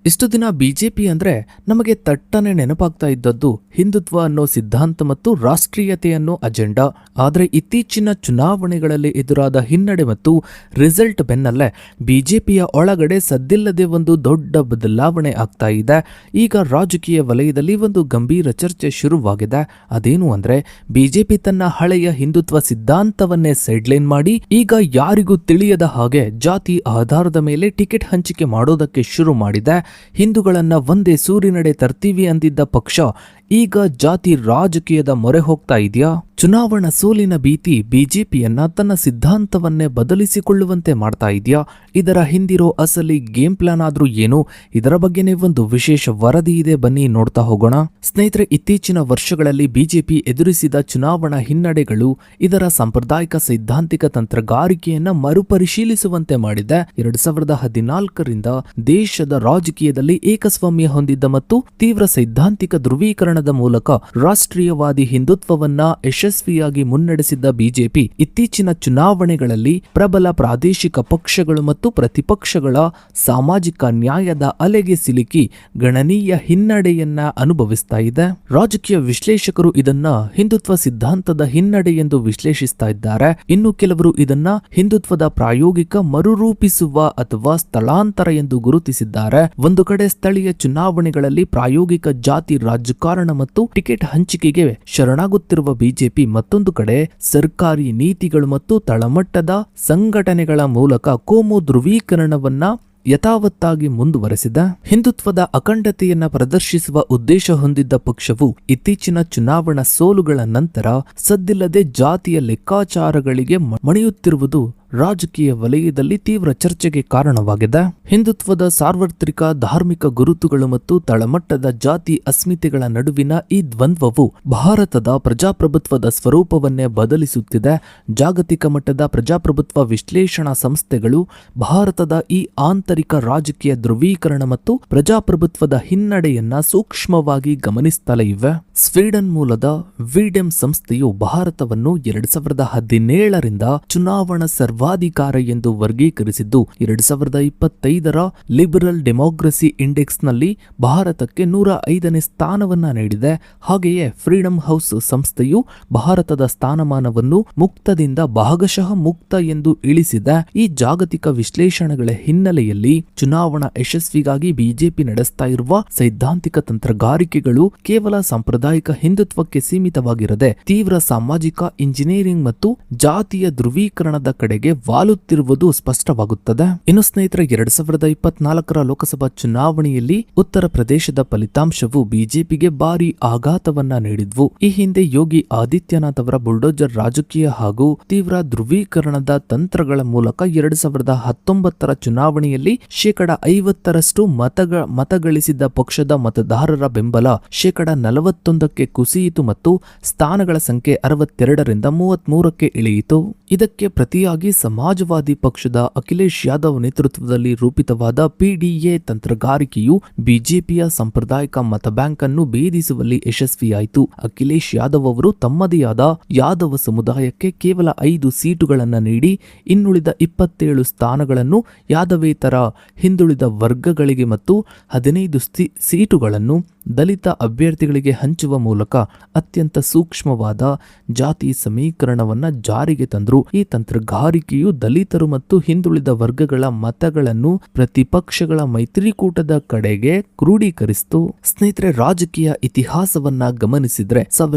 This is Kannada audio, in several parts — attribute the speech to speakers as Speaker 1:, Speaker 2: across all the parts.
Speaker 1: ಇಷ್ಟು ದಿನ ಬಿಜೆಪಿ ಅಂದ್ರೆ ನಮಗೆ ತಟ್ಟನೆ ನೆನಪಾಗ್ತಾ ಇದ್ದದ್ದು ಹಿಂದುತ್ವ ಅನ್ನೋ ಸಿದ್ಧಾಂತ ಮತ್ತು ರಾಷ್ಟ್ರೀಯತೆ ಅನ್ನೋ ಅಜೆಂಡಾ. ಆದರೆ ಇತ್ತೀಚಿನ ಚುನಾವಣೆಗಳಲ್ಲಿ ಎದುರಾದ ಹಿನ್ನಡೆ ಮತ್ತು ರಿಸಲ್ಟ್ ಬೆನ್ನಲ್ಲೇ ಬಿಜೆಪಿಯ ಒಳಗಡೆ ಸದ್ದಿಲ್ಲದೆ ಒಂದು ದೊಡ್ಡ ಬದಲಾವಣೆ ಆಗ್ತಾ ಇದೆ. ಈಗ ರಾಜಕೀಯ ವಲಯದಲ್ಲಿ ಒಂದು ಗಂಭೀರ ಚರ್ಚೆ ಶುರುವಾಗಿದೆ. ಅದೇನು ಅಂದ್ರೆ ಬಿಜೆಪಿ ತನ್ನ ಹಳೆಯ ಹಿಂದುತ್ವ ಸಿದ್ಧಾಂತವನ್ನೇ ಸೈಡ್ಲೈನ್ ಮಾಡಿ ಈಗ ಯಾರಿಗೂ ತಿಳಿಯದ ಹಾಗೆ ಜಾತಿ ಆಧಾರದ ಮೇಲೆ ಟಿಕೆಟ್ ಹಂಚಿಕೆ ಮಾಡೋದಕ್ಕೆ ಶುರು ಮಾಡಿದೆ. ಹಿಂದೂಗಳನ್ನ ಒಂದೇ ಸೂರಿನಡೆ ತರ್ತೀವಿ ಅಂದಿದ್ದ ಪಕ್ಷ ಈಗ ಜಾತಿ ರಾಜಕೀಯದ ಮೊರೆ ಹೋಗ್ತಾ ಇದೆಯಾ? ಚುನಾವಣಾ ಸೋಲಿನ ಭೀತಿ ಬಿಜೆಪಿಯನ್ನ ತನ್ನ ಸಿದ್ಧಾಂತವನ್ನೇ ಬದಲಿಸಿಕೊಳ್ಳುವಂತೆ ಮಾಡ್ತಾ ಇದೆಯಾ? ಇದರ ಹಿಂದಿರೋ ಅಸಲಿ ಗೇಮ್ ಪ್ಲಾನ್ ಆದ್ರೂ ಏನು? ಇದರ ಬಗ್ಗೆನೇ ಒಂದು ವಿಶೇಷ ವರದಿ ಇದೆ, ಬನ್ನಿ ನೋಡ್ತಾ ಹೋಗೋಣ. ಸ್ನೇಹಿತರೆ, ಇತ್ತೀಚಿನ ವರ್ಷಗಳಲ್ಲಿ ಬಿಜೆಪಿ ಎದುರಿಸಿದ ಚುನಾವಣಾ ಹಿನ್ನಡೆಗಳು ಇದರ ಸಾಂಪ್ರದಾಯಿಕ ಸೈದ್ಧಾಂತಿಕ ತಂತ್ರಗಾರಿಕೆಯನ್ನ ಮರುಪರಿಶೀಲಿಸುವಂತೆ ಮಾಡಿದೆ. 2014ರಿಂದ ದೇಶದ ರಾಜಕೀಯದಲ್ಲಿ ಏಕಸ್ವಾಮ್ಯ ಹೊಂದಿದ್ದ ಮತ್ತು ತೀವ್ರ ಸೈದ್ಧಾಂತಿಕ ಧ್ರುವೀಕರಣದ ಮೂಲಕ ರಾಷ್ಟ್ರೀಯವಾದಿ ಹಿಂದುತ್ವವನ್ನ ಯಶಸ್ವಿಯಾಗಿ ಮುನ್ನಡೆಸಿದ್ದ ಬಿಜೆಪಿ ಇತ್ತೀಚಿನ ಚುನಾವಣೆಗಳಲ್ಲಿ ಪ್ರಬಲ ಪ್ರಾದೇಶಿಕ ಪಕ್ಷಗಳು ಮತ್ತು ಪ್ರತಿಪಕ್ಷಗಳ ಸಾಮಾಜಿಕ ನ್ಯಾಯದ ಅಲೆಗೆ ಸಿಲುಕಿ ಗಣನೀಯ ಹಿನ್ನಡೆಯನ್ನ ಅನುಭವಿಸ್ತಾ ಇದೆ. ರಾಜಕೀಯ ವಿಶ್ಲೇಷಕರು ಇದನ್ನ ಹಿಂದುತ್ವ ಸಿದ್ಧಾಂತದ ಹಿನ್ನಡೆ ಎಂದು ವಿಶ್ಲೇಷಿಸ್ತಾ ಇದ್ದಾರೆ. ಇನ್ನು ಕೆಲವರು ಇದನ್ನ ಹಿಂದುತ್ವದ ಪ್ರಾಯೋಗಿಕ ಮರುರೂಪಿಸುವ ಅಥವಾ ಸ್ಥಳಾಂತರ ಎಂದು ಗುರುತಿಸಿದ್ದಾರೆ. ಒಂದು ಕಡೆ ಸ್ಥಳೀಯ ಚುನಾವಣೆಗಳಲ್ಲಿ ಪ್ರಾಯೋಗಿಕ ಜಾತಿ ರಾಜಕಾರಣ ಮತ್ತು ಟಿಕೆಟ್ ಹಂಚಿಕೆಗೆ ಶರಣಾಗುತ್ತಿರುವ ಬಿಜೆಪಿ, ಮತ್ತೊಂದು ಕಡೆ ಸರ್ಕಾರಿ ನೀತಿಗಳು ಮತ್ತು ತಳಮಟ್ಟದ ಸಂಘಟನೆಗಳ ಮೂಲಕ ಕೋಮು ಧ್ರುವೀಕರಣವನ್ನ ಯಥಾವತ್ತಾಗಿ ಮುಂದುವರೆಸಿದ. ಹಿಂದುತ್ವದ ಅಖಂಡತೆಯನ್ನ ಪ್ರದರ್ಶಿಸುವ ಉದ್ದೇಶ ಹೊಂದಿದ್ದ ಪಕ್ಷವು ಇತ್ತೀಚಿನ ಚುನಾವಣಾ ಸೋಲುಗಳ ನಂತರ ಸದ್ದಿಲ್ಲದೆ ಜಾತಿಯ ಲೆಕ್ಕಾಚಾರಗಳಿಗೆ ಮಣಿಯುತ್ತಿರುವುದು ರಾಜಕೀಯ ವಲಯದಲ್ಲಿ ತೀವ್ರ ಚರ್ಚೆಗೆ ಕಾರಣವಾಗಿದೆ. ಹಿಂದುತ್ವದ ಸಾರ್ವತ್ರಿಕ ಧಾರ್ಮಿಕ ಗುರುತುಗಳು ಮತ್ತು ತಳಮಟ್ಟದ ಜಾತಿ ಅಸ್ಮಿತೆಗಳ ನಡುವಿನ ಈ ದ್ವಂದ್ವವು ಭಾರತದ ಪ್ರಜಾಪ್ರಭುತ್ವದ ಸ್ವರೂಪವನ್ನೇ ಬದಲಿಸುತ್ತಿದೆ. ಜಾಗತಿಕ ಮಟ್ಟದ ಪ್ರಜಾಪ್ರಭುತ್ವ ವಿಶ್ಲೇಷಣಾ ಸಂಸ್ಥೆಗಳು ಭಾರತದ ಈ ಆಂತರಿಕ ರಾಜಕೀಯ ಧ್ರುವೀಕರಣ ಮತ್ತು ಪ್ರಜಾಪ್ರಭುತ್ವದ ಹಿನ್ನಡೆಯನ್ನ ಸೂಕ್ಷ್ಮವಾಗಿ ಗಮನಿಸುತ್ತಲೇ ಇವೆ. ಸ್ವೀಡನ್ ಮೂಲದ ವಿಡೆಮ್ ಸಂಸ್ಥೆಯು ಭಾರತವನ್ನು 2017ರಿಂದ ಚುನಾವಣಾ ಸರ್ವಾಧಿಕಾರ ಎಂದು ವರ್ಗೀಕರಿಸಿದ್ದು 2025ರ ಲಿಬರಲ್ ಡೆಮೋಕ್ರಸಿ ಇಂಡೆಕ್ಸ್ ನಲ್ಲಿ ಭಾರತಕ್ಕೆ 105ನೇ ಸ್ಥಾನವನ್ನ ನೀಡಿದೆ. ಹಾಗೆಯೇ ಫ್ರೀಡಂ ಹೌಸ್ ಸಂಸ್ಥೆಯು ಭಾರತದ ಸ್ಥಾನಮಾನವನ್ನು ಮುಕ್ತದಿಂದ ಭಾಗಶಃ ಮುಕ್ತ ಎಂದು ಇಳಿಸಿದೆ. ಈ ಜಾಗತಿಕ ವಿಶ್ಲೇಷಣೆಗಳ ಹಿನ್ನೆಲೆಯಲ್ಲಿ ಚುನಾವಣಾ ಯಶಸ್ವಿಗಾಗಿ ಬಿಜೆಪಿ ನಡೆಸ್ತಾ ಇರುವ ಸೈದ್ಧಾಂತಿಕ ತಂತ್ರಗಾರಿಕೆಗಳು ಕೇವಲ ಸಾಂಪ್ರದಾಯಿಕ ಹಿಂದುತ್ವಕ್ಕೆ ಸೀಮಿತವಾಗಿರದೆ ತೀವ್ರ ಸಾಮಾಜಿಕ ಇಂಜಿನಿಯರಿಂಗ್ ಮತ್ತು ಜಾತಿಯ ಧ್ರುವೀಕರಣದ ಕಡೆಗೆ ವಾಲುತ್ತಿರುವುದು ಸ್ಪಷ್ಟವಾಗುತ್ತದೆ. ಇನ್ನು ಸ್ನೇಹಿತರೆ, 2024ರ ಲೋಕಸಭಾ ಚುನಾವಣೆಯಲ್ಲಿ ಉತ್ತರ ಪ್ರದೇಶದ ಫಲಿತಾಂಶವು ಬಿಜೆಪಿಗೆ ಭಾರಿ ಆಘಾತವನ್ನ ನೀಡಿದ್ವು. ಈ ಹಿಂದೆ ಯೋಗಿ ಆದಿತ್ಯನಾಥ್ ಅವರ ಬುಲ್ಡೋಜರ್ ರಾಜಕೀಯ ಹಾಗೂ ತೀವ್ರ ಧ್ರುವೀಕರಣದ ತಂತ್ರಗಳ ಮೂಲಕ 2019ರ ಚುನಾವಣೆಯಲ್ಲಿ 50% ಮತಗಳಿಸಿದ್ದ ಪಕ್ಷದ ಮತದಾರರ ಬೆಂಬಲ 41ಕ್ಕೆ ಕುಸಿಯಿತು ಮತ್ತು ಸ್ಥಾನಗಳ ಸಂಖ್ಯೆ 62ರಿಂದ 33ಕ್ಕೆ ಇಳಿಯಿತು. ಇದಕ್ಕೆ ಪ್ರತಿಯಾಗಿ ಸಮಾಜವಾದಿ ಪಕ್ಷದ ಅಖಿಲೇಶ್ ಯಾದವ್ ನೇತೃತ್ವದಲ್ಲಿ ರೂಪಿತವಾದ ಪಿಡಿಎ ತಂತ್ರಗಾರಿಕೆಯು ಬಿಜೆಪಿಯ ಸಾಂಪ್ರದಾಯಿಕ ಮತ ಬ್ಯಾಂಕ್ ಅನ್ನು ಭೇದಿಸುವಲ್ಲಿ ಯಶಸ್ವಿಯಾಯಿತು. ಅಖಿಲೇಶ್ ಯಾದವ್ ಅವರು ತಮ್ಮದೇ ಆದ ಯಾದವ ಸಮುದಾಯಕ್ಕೆ ಕೇವಲ 5 ಸೀಟುಗಳನ್ನು ನೀಡಿ ಇನ್ನುಳಿದ 27 ಸ್ಥಾನಗಳನ್ನು ಯಾದವೇತರ ಹಿಂದುಳಿದ ವರ್ಗಗಳಿಗೆ ಮತ್ತು 15 ಸೀಟುಗಳನ್ನು ದಲಿತ ಅಭ್ಯರ್ಥಿಗಳಿಗೆ ಹಂಚುವ ಮೂಲಕ ಅತ್ಯಂತ ಸೂಕ್ಷ್ಮವಾದ ಜಾತಿ ಸಮೀಕರಣವನ್ನ ಜಾರಿಗೆ ತಂದರು. ಈ ತಂತ್ರಗಾರಿಕೆಯು ದಲಿತರು ಮತ್ತು ಹಿಂದುಳಿದ ವರ್ಗಗಳ ಮತಗಳನ್ನು ಪ್ರತಿಪಕ್ಷಗಳ ಮೈತ್ರಿಕೂಟದ ಕಡೆಗೆ ಕ್ರೋಢೀಕರಿಸಿತು. ಸ್ನೇಹಿತರೆ, ರಾಜಕೀಯ ಇತಿಹಾಸವನ್ನ ಗಮನಿಸಿದ್ರೆ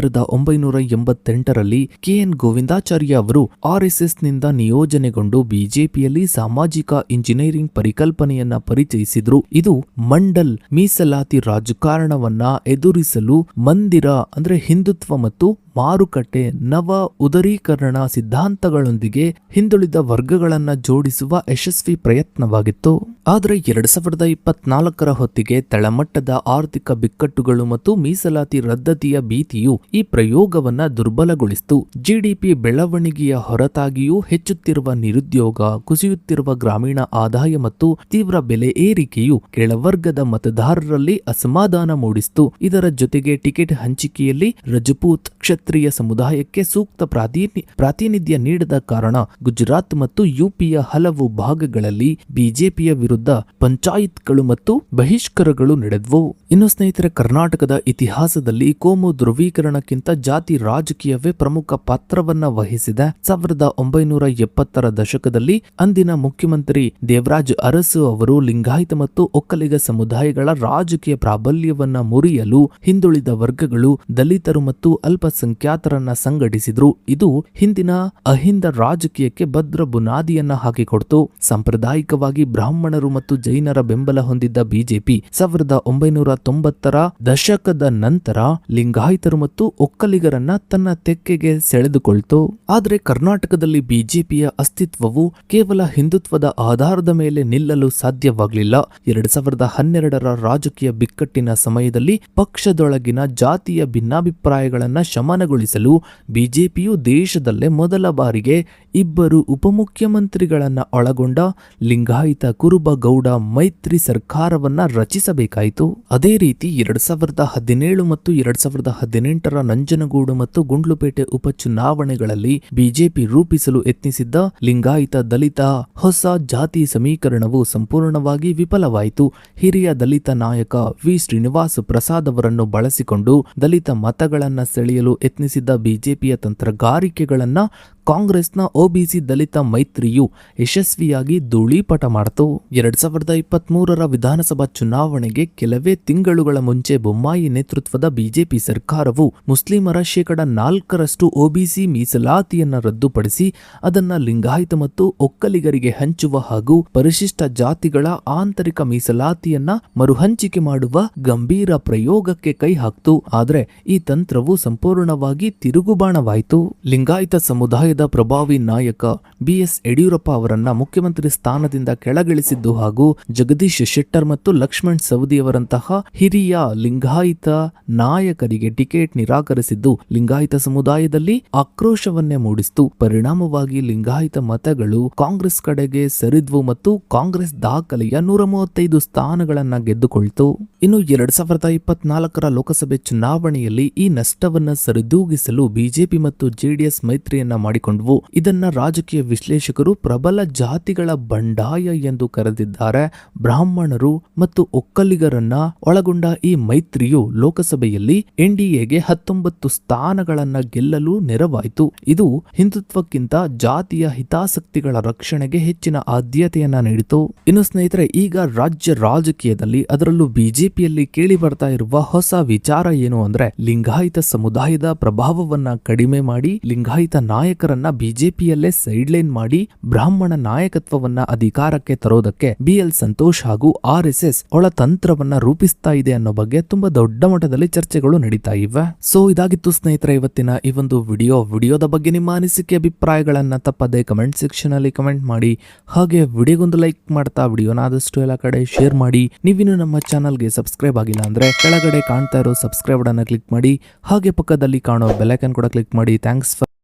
Speaker 1: 1988ರಲ್ಲಿ ಕೆಎನ್ ಗೋವಿಂದಾಚಾರ್ಯ ಅವರು ಆರ್ಎಸ್ಎಸ್ ನಿಂದ ನಿಯೋಜನೆಗೊಂಡು ಬಿಜೆಪಿಯಲ್ಲಿ ಸಾಮಾಜಿಕ ಇಂಜಿನಿಯರಿಂಗ್ ಪರಿಕಲ್ಪನೆಯನ್ನ ಪರಿಚಯಿಸಿದ್ರು. ಇದು ಮಂಡಲ್ ಮೀಸಲಾತಿ ರಾಜಕಾರಣವನ್ನ ಎದುರಿಸಲು ಮಂದಿರ ಅಂದ್ರೆ ಹಿಂದುತ್ವ ಮತ್ತು ಮಾರುಕಟ್ಟೆ ನವ ಉದರೀಕರಣ ಸಿದ್ಧಾಂತಗಳೊಂದಿಗೆ ಹಿಂದುಳಿದ ವರ್ಗಗಳನ್ನ ಜೋಡಿಸುವ ಯಶಸ್ವಿ ಪ್ರಯತ್ನವಾಗಿತ್ತು. ಆದರೆ 2024ರ ಹೊತ್ತಿಗೆ ತಳಮಟ್ಟದ ಆರ್ಥಿಕ ಬಿಕ್ಕಟ್ಟುಗಳು ಮತ್ತು ಮೀಸಲಾತಿ ರದ್ದತಿಯ ಭೀತಿಯು ಈ ಪ್ರಯೋಗವನ್ನ ದುರ್ಬಲಗೊಳಿಸಿತು. ಜಿಡಿಪಿ ಬೆಳವಣಿಗೆಯ ಹೊರತಾಗಿಯೂ ಹೆಚ್ಚುತ್ತಿರುವ ನಿರುದ್ಯೋಗ, ಕುಸಿಯುತ್ತಿರುವ ಗ್ರಾಮೀಣ ಆದಾಯ ಮತ್ತು ತೀವ್ರ ಬೆಲೆ ಏರಿಕೆಯು ಕೆಳವರ್ಗದ ಮತದಾರರಲ್ಲಿ ಅಸಮಾಧಾನ ಮೂಡಿಸಿತು. ಇದರ ಜೊತೆಗೆ ಟಿಕೆಟ್ ಹಂಚಿಕೆಯಲ್ಲಿ ರಜಪೂತ್, ಕ್ಷತ್ರಿಯ ಕ್ಷತ್ರಿಯ ಸಮುದಾಯಕ್ಕೆ ಸೂಕ್ತ ಪ್ರಾತಿನಿಧ್ಯ ನೀಡದ ಕಾರಣ ಗುಜರಾತ್ ಮತ್ತು ಯುಪಿಯ ಹಲವು ಭಾಗಗಳಲ್ಲಿ ಬಿಜೆಪಿಯ ವಿರುದ್ಧ ಪಂಚಾಯತ್ಗಳು ಮತ್ತು ಬಹಿಷ್ಕರಗಳು ನಡೆದವು. ಇನ್ನು ಸ್ನೇಹಿತರೆ, ಕರ್ನಾಟಕದ ಇತಿಹಾಸದಲ್ಲಿ ಕೋಮು ಧ್ರುವೀಕರಣಕ್ಕಿಂತ ಜಾತಿ ರಾಜಕೀಯವೇ ಪ್ರಮುಖ ಪಾತ್ರವನ್ನ ವಹಿಸಿದೆ. 1970ರ ದಶಕದಲ್ಲಿ ಅಂದಿನ ಮುಖ್ಯಮಂತ್ರಿ ದೇವರಾಜ್ ಅರಸು ಅವರು ಲಿಂಗಾಯತ ಮತ್ತು ಒಕ್ಕಲಿಗ ಸಮುದಾಯಗಳ ರಾಜಕೀಯ ಪ್ರಾಬಲ್ಯವನ್ನ ಮುರಿಯಲು ಹಿಂದುಳಿದ ವರ್ಗಗಳು, ದಲಿತರು ಮತ್ತು ಅಲ್ಪಸಂಖ್ಯಾತರನ್ನ ಸಂಘಟಿಸಿದ್ರು. ಇದು ಹಿಂದಿನ ಅಹಿಂದ ರಾಜಕೀಯಕ್ಕೆ ಭದ್ರ ಬುನಾದಿಯನ್ನ ಹಾಕಿಕೊಡ್ತು. ಸಾಂಪ್ರದಾಯಿಕವಾಗಿ ಬ್ರಾಹ್ಮಣರು ಮತ್ತು ಜೈನರ ಬೆಂಬಲ ಹೊಂದಿದ್ದ ಬಿಜೆಪಿ 1990ರ ದಶಕದ ನಂತರ ಲಿಂಗಾಯತರು ಮತ್ತು ಒಕ್ಕಲಿಗರನ್ನ ತನ್ನ ತೆಕ್ಕೆಗೆ ಸೆಳೆದುಕೊಳ್ತು. ಆದರೆ ಕರ್ನಾಟಕದಲ್ಲಿ ಬಿಜೆಪಿಯ ಅಸ್ತಿತ್ವವು ಕೇವಲ ಹಿಂದುತ್ವದ ಆಧಾರದ ಮೇಲೆ ನಿಲ್ಲಲು ಸಾಧ್ಯವಾಗಲಿಲ್ಲ. 2012ರ ರಾಜಕೀಯ ಬಿಕ್ಕಟ್ಟಿನ ಸಮಯದಲ್ಲಿ ಪಕ್ಷದೊಳಗಿನ ಜಾತಿಯ ಭಿನ್ನಾಭಿಪ್ರಾಯಗಳನ್ನು ಶಮನಗೊಳಿಸಲು ಬಿಜೆಪಿಯು ದೇಶದಲ್ಲೇ ಮೊದಲ ಬಾರಿಗೆ 2 ಉಪಮುಖ್ಯಮಂತ್ರಿಗಳನ್ನ ಒಳಗೊಂಡ ಲಿಂಗಾಯತ ಕುರುಬ ಗೌಡ ಮೈತ್ರಿ ಸರ್ಕಾರವನ್ನ ರಚಿಸಬೇಕಾಯಿತು. ಅದೇ ರೀತಿ 2017 ಮತ್ತು 2018ರ ನಂಜನಗೂಡು ಮತ್ತು ಗುಂಡ್ಲುಪೇಟೆ ಉಪಚುನಾವಣೆಗಳಲ್ಲಿ ಬಿಜೆಪಿ ರೂಪಿಸಲು ಯತ್ನಿಸಿದ್ದ ಲಿಂಗಾಯತ ದಲಿತ ಹೊಸ ಜಾತಿ ಸಮೀಕರಣವು ಸಂಪೂರ್ಣವಾಗಿ ವಿಫಲವಾಯಿತು. ಹಿರಿಯ ದಲಿತ ನಾಯಕ ವಿ ಶ್ರೀನಿವಾಸ ಪ್ರಸಾದ್ ಅವರನ್ನು ಬಳಸಿಕೊಂಡು ದಲಿತ ಮತಗಳನ್ನ ಸೆಳೆಯಲು ಯತ್ನಿಸಿದ್ದ ಬಿಜೆಪಿಯ ತಂತ್ರಗಾರಿಕೆಗಳನ್ನ ಕಾಂಗ್ರೆಸ್ನ ಒಬಿಸಿ ದಲಿತ ಮೈತ್ರಿಯು ಯಶಸ್ವಿಯಾಗಿ ಧೂಳೀಪಟ ಮಾಡಿತು. 2023ರ ವಿಧಾನಸಭಾ ಚುನಾವಣೆಗೆ ಕೆಲವೇ ತಿಂಗಳುಗಳ ಮುಂಚೆ ಬೊಮ್ಮಾಯಿ ನೇತೃತ್ವದ ಬಿಜೆಪಿ ಸರ್ಕಾರವು ಮುಸ್ಲಿಮರ 4% ಒಬಿಸಿ ಮೀಸಲಾತಿಯನ್ನ ರದ್ದುಪಡಿಸಿ ಅದನ್ನ ಲಿಂಗಾಯತ ಮತ್ತು ಒಕ್ಕಲಿಗರಿಗೆ ಹಂಚುವ ಹಾಗೂ ಪರಿಶಿಷ್ಟ ಜಾತಿಗಳ ಆಂತರಿಕ ಮೀಸಲಾತಿಯನ್ನ ಮರುಹಂಚಿಕೆ ಮಾಡುವ ಗಂಭೀರ ಪ್ರಯೋಗಕ್ಕೆ ಕೈ ಹಾಕ್ತು. ಆದರೆ ಈ ತಂತ್ರವು ಸಂಪೂರ್ಣವಾಗಿ ತಿರುಗುಬಾಣವಾಯಿತು. ಲಿಂಗಾಯತ ಸಮುದಾಯದ ಪ್ರಭಾವಿ ನಾಯಕ ಬಿಎಸ್ ಯಡಿಯೂರಪ್ಪ ಅವರನ್ನ ಮುಖ್ಯಮಂತ್ರಿ ಸ್ಥಾನದಿಂದ ಕೆಳಗಿಳಿಸಿದ್ದು ಹಾಗೂ ಜಗದೀಶ್ ಶೆಟ್ಟರ್ ಮತ್ತು ಲಕ್ಷ್ಮಣ್ ಸವದಿಯವರಂತಹ ಹಿರಿಯ ಲಿಂಗಾಯತ ನಾಯಕರಿಗೆ ಟಿಕೆಟ್ ನಿರಾಕರಿಸಿದ್ದು ಲಿಂಗಾಯತ ಸಮುದಾಯದಲ್ಲಿ ಆಕ್ರೋಶವನ್ನೇ ಮೂಡಿಸಿತು. ಪರಿಣಾಮವಾಗಿ ಲಿಂಗಾಯತ ಮತಗಳು ಕಾಂಗ್ರೆಸ್ ಕಡೆಗೆ ಸರಿದ್ವು ಮತ್ತು ಕಾಂಗ್ರೆಸ್ ದಾಖಲೆಯ 135 ಸ್ಥಾನಗಳನ್ನ ಗೆದ್ದುಕೊಳ್ತು. ಇನ್ನು 2024ರ ಲೋಕಸಭೆ ಚುನಾವಣೆಯಲ್ಲಿ ಈ ನಷ್ಟವನ್ನ ಸರಿದೂಗಿಸಲು ಬಿಜೆಪಿ ಮತ್ತು ಜೆಡಿಎಸ್ ಮೈತ್ರಿಯನ್ನ ಮಾಡಿಕೊಂಡವು. ಇದನ್ನ ರಾಜಕೀಯ ವಿಶ್ಲೇಷಕರು ಪ್ರಬಲ ಜಾತಿಗಳ ಬಂಡಾಯ ಎಂದು ಕರೆದಿದ್ದಾರೆ. ಬ್ರಾಹ್ಮಣರು ಮತ್ತು ಒಕ್ಕಲಿಗರನ್ನ ಒಳಗೊಂಡ ಈ ಮೈತ್ರಿಯು ಲೋಕಸಭೆಯಲ್ಲಿ ಎನ್ಡಿಎಗೆ 19 ಸ್ಥಾನಗಳನ್ನ ಗೆಲ್ಲಲು ನೆರವಾಯಿತು. ಇದು ಹಿಂದುತ್ವಕ್ಕಿಂತ ಜಾತಿಯ ಹಿತಾಸಕ್ತಿಗಳ ರಕ್ಷಣೆಗೆ ಹೆಚ್ಚಿನ ಆದ್ಯತೆಯನ್ನ ನೀಡಿತು. ಇನ್ನು ಸ್ನೇಹಿತರೆ, ಈಗ ರಾಜ್ಯ ರಾಜಕೀಯದಲ್ಲಿ ಅದರಲ್ಲೂ ಬಿಜೆಪಿಯಲ್ಲಿ ಕೇಳಿ ಬರ್ತಾ ಇರುವ ಹೊಸ ವಿಚಾರ ಏನು ಅಂದ್ರೆ, ಲಿಂಗಾಯತ ಸಮುದಾಯದ ಪ್ರಭಾವವನ್ನ ಕಡಿಮೆ ಮಾಡಿ ಲಿಂಗಾಯತ ನಾಯಕರನ್ನ ಬಿಜೆಪಿಯಲ್ಲೇ ಸೈಡ್ಲೈನ್ ಮಾಡಿ ಬ್ರಾಹ್ಮಣ ನಾಯಕತ್ವವನ್ನ ಅಧಿಕಾರಕ್ಕೆ ತರೋದಕ್ಕೆ ಬಿಎಲ್ ಸಂತೋಷ್ ಹಾಗೂ ಆರ್ಎಸ್ಎಸ್ ಒಳತಂತ್ರವನ್ನ ರೂಪಿಸ್ತಾ ಇದೆ ಅನ್ನೋ ಬಗ್ಗೆ ತುಂಬಾ ದೊಡ್ಡ ಮಟ್ಟದಲ್ಲಿ ಚರ್ಚೆಗಳು ನಡೀತಾ ಇವೆ. ಸೊ ಇದಾಗಿತ್ತು ಸ್ನೇಹಿತರೆ ಇವತ್ತಿನ ಈ ಒಂದು ವಿಡಿಯೋದ ಬಗ್ಗೆ ನಿಮ್ಮ ಅನಿಸಿಕೆ ಅಭಿಪ್ರಾಯಗಳನ್ನ ತಪ್ಪದೆ ಕಮೆಂಟ್ ಸೆಕ್ಷನ್ ಅಲ್ಲಿ ಕಮೆಂಟ್ ಮಾಡಿ. ಹಾಗೆ ವಿಡಿಯೋಗೊಂದು ಲೈಕ್ ಮಾಡ್ತಾ ವಿಡಿಯೋನ ಆದಷ್ಟು ಎಲ್ಲ ಕಡೆ ಶೇರ್ ಮಾಡಿ. ನೀವಿನ್ನು ನಮ್ಮ ಚಾನಲ್ಗೆ ಸಬ್ಸ್ಕ್ರೈಬ್ ಆಗಿಲ್ಲ ಅಂದ್ರೆ ಕೆಳಗಡೆ ಕಾಣ್ತಾ ಇರೋ ಸಬ್ಸ್ಕ್ರೈಬ್ ಅನ್ನ ಕ್ಲಿಕ್ ಮಾಡಿ. ಹಾಗೆ ಪಕ್ಕದಲ್ಲಿ ಕಾಣೋ ಬೆಲ್ ಐಕಾನ್ ಕೂಡ ಕ್ಲಿಕ್ ಮಾಡಿ. Thanks for